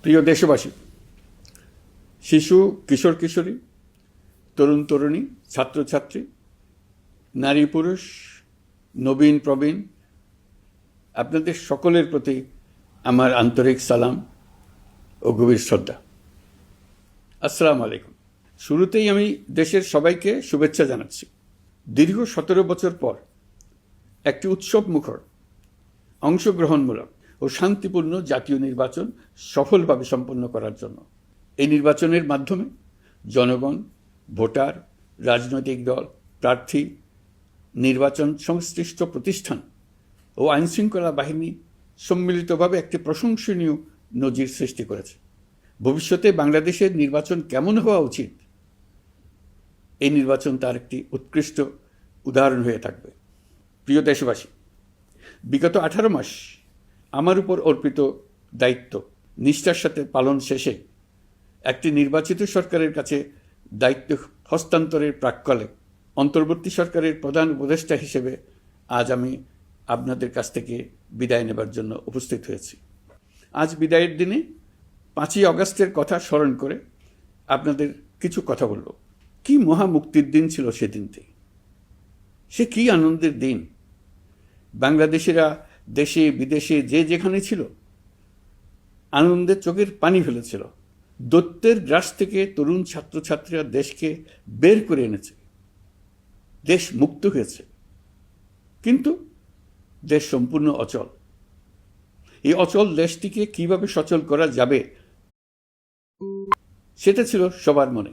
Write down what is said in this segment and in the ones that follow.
প্রিয় দেশবাসী, শিশু, কিশোর কিশোরী, তরুণ তরুণী, ছাত্রছাত্রী, নারী পুরুষ, নবীন প্রবীণ, আপনাদের সকলের প্রতি আমার আন্তরিক সালাম ও গভীর শ্রদ্ধা। আসসালামু আলাইকুম। শুরুতেই আমি দেশের সবাইকে শুভেচ্ছা জানাচ্ছি। দীর্ঘ 17 বছর পর একটি উৎসব মুখর, অংশগ্রহণমূলক ও শান্তিপূর্ণ জাতীয় নির্বাচন সফলভাবে সম্পন্ন করার জন্য এই নির্বাচনের মাধ্যমে জনগণ, ভোটার, রাজনৈতিক দল, প্রার্থী, নির্বাচন সংশ্লিষ্ট প্রতিষ্ঠান ও আইনশৃঙ্খলা বাহিনী সম্মিলিতভাবে একটি প্রশংসনীয় নজির সৃষ্টি করেছে। ভবিষ্যতে বাংলাদেশের নির্বাচন কেমন হওয়া উচিত, এই নির্বাচন তার একটি উৎকৃষ্ট উদাহরণ হয়ে থাকবে। প্রিয় দেশবাসী, বিগত 18 মাস আমার উপর অর্পিত দায়িত্ব নিষ্ঠার সাথে পালন শেষে একটি নির্বাচিত সরকারের কাছে দায়িত্ব হস্তান্তরের প্রাক্কালে অন্তর্বর্তী সরকারের প্রধান উপদেষ্টা হিসেবে আজ আমি আপনাদের কাছ থেকে বিদায় নেবার জন্য উপস্থিত হয়েছি। আজ বিদায়ের দিনে 5ই অগাস্টের কথা স্মরণ করে আপনাদের কিছু কথা বলব। কি মহা মুক্তির দিন ছিল সেদিনটি, সে কি আনন্দের দিন। বাংলাদেশিরা দেশে বিদেশে যে যেখানে ছিল আনন্দে চোখের পানি ফেলেছিল। দৈত্যের গ্রাস থেকে তরুণ ছাত্রছাত্রীরা দেশকে বের করে এনেছে, দেশ মুক্ত হয়েছে। কিন্তু দেশ সম্পূর্ণ অচল। এই অচল দেশটিকে কিভাবে সচল করা যাবে সেটা ছিল সবার মনে।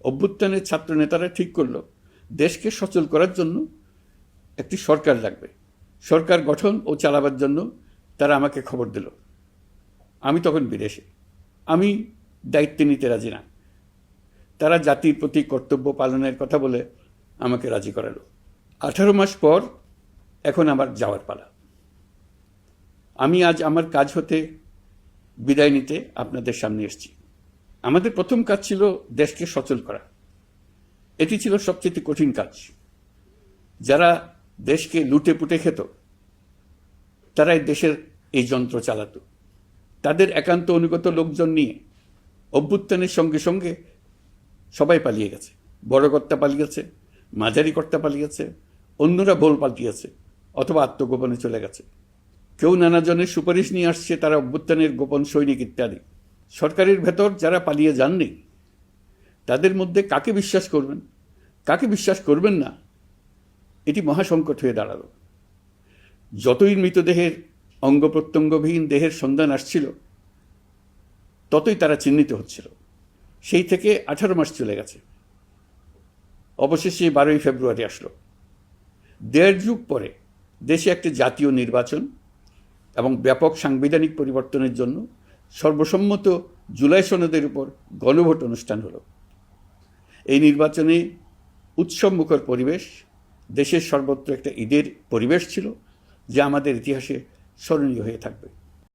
অভ্যুত্থানের ছাত্র নেতারা ঠিক করলো দেশকে সচল করার জন্য একটি সরকার লাগবে। সরকার গঠন ও চালাবার জন্য তারা আমাকে খবর দিল। আমি তখন বিদেশে, আমি দায়িত্ব নিতে রাজি না। তারা জাতির প্রতি কর্তব্য পালনের কথা বলে আমাকে রাজি করালো। 18 মাস পর এখন আমার যাওয়ার পালা। আমি আজ আমার কাজ হতে বিদায় নিতে আপনাদের সামনে এসেছি। আমাদের প্রথম কাজ ছিল দেশকে সচল করা। এটি ছিল সবচেয়ে কঠিন কাজ। যারা দেশকে লুটে পুটে খেত তারাই দেশের এই যন্ত্র চালাতো। তাদের একান্ত অনুগত লোকজন নিয়ে অভ্যুত্থানের সঙ্গে সঙ্গে সবাই পালিয়ে গেছে। বড় কর্তা পালিয়েছে, মাঝারি কর্তা পালিয়েছে, অন্যরা ভোল পাল্টিয়েছে অথবা আত্মগোপনে চলে গেছে। কেউ নানাজনের সুপারিশ নিয়ে আসছে, তারা অভ্যুত্থানের গোপন সৈনিক ইত্যাদি। সরকারের ভেতর যারা পালিয়ে যাননি তাদের মধ্যে কাকে বিশ্বাস করবেন, কাকে বিশ্বাস করবেন না, এটি মহাসংকট হয়ে দাঁড়ালো। যতই মৃতদেহের অঙ্গ প্রত্যঙ্গবিহীন দেহের সন্ধান আসছিল ততই তারা চিহ্নিত হচ্ছিল। সেই থেকে 18 মাস চলে গেছে। অবশেষে 12ই ফেব্রুয়ারি আসলো। 1.5 যুগ পরে দেশে একটি জাতীয় নির্বাচন এবং ব্যাপক সাংবিধানিক পরিবর্তনের জন্য সর্বসম্মত জুলাই সনদের উপর গণভোট অনুষ্ঠান হলো। এই নির্বাচনে উৎসবমুখর পরিবেশ, দেশের সর্বত্র একটা ঈদের পরিবেশ ছিল, যা আমাদের ইতিহাসে স্মরণীয় হয়ে থাকবে।